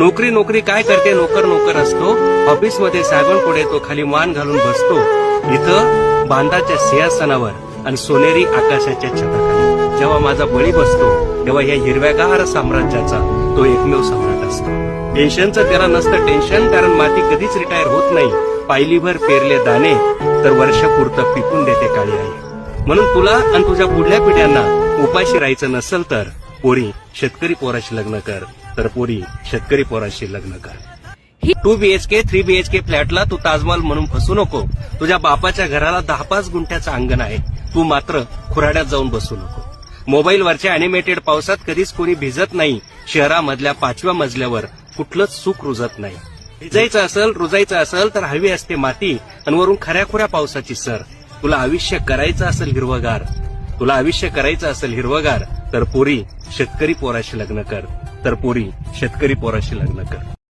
नोकरी नोकरी काय करते, नोकर नोकर असतो. ऑफिसमध्ये साहेबांपुढे तो खाली मान घालून बसतो. इथं बांधाच्या सिंहासनावर आणि सोनेरी आकाशाच्या छताखाली जेव्हा माझा बळी बसतो तेव्हा या हिरव्यागार साम्राज्याचा तो एकमेव सम्राट असतो. टेन्शनचं त्याला नसतं टेन्शन, कारण माती कधीच रिटायर होत नाही. पायलीभर पेरले दाणे तर वर्षपुरतं पिकून देते काळी आई. म्हणून तुला आणि तुझ्या पुढल्या पिढ्यांना उपाशी राहायचं नसेल तर पोरी शेतकरी पोराशी लग्न कर, तर पोरी शेतकरी पोराशी लग्न कर. 2 BHK 3 BHK फ्लॅटला तू ताजमहल म्हणून फसू नको. तुझ्या बापाच्या घराला 10-5 गुंठ्याचं अंगण आहे. तू मात्र खुराड्यात जाऊन बसू नको. मोबाईलवरच्या अॅनिमेटेड पावसात कधीच कोणी भिजत नाही. शहरामधल्या 5व्या मजल्यावर कुठलंच सुख रुजत नाही. भिजायचं असेल, रुजायचं असेल तर हवी असते माती आणि वरून खऱ्याखुऱ्या पावसाची सर. तुला आयुष्य करायचं असेल हिरवगार, तुला आयुष्य करायचं असेल हिरवगार, तर पोरी शेतकरी पोराशी लग्न कर, तर पोरी शेतकरी पोराशी लग्न कर.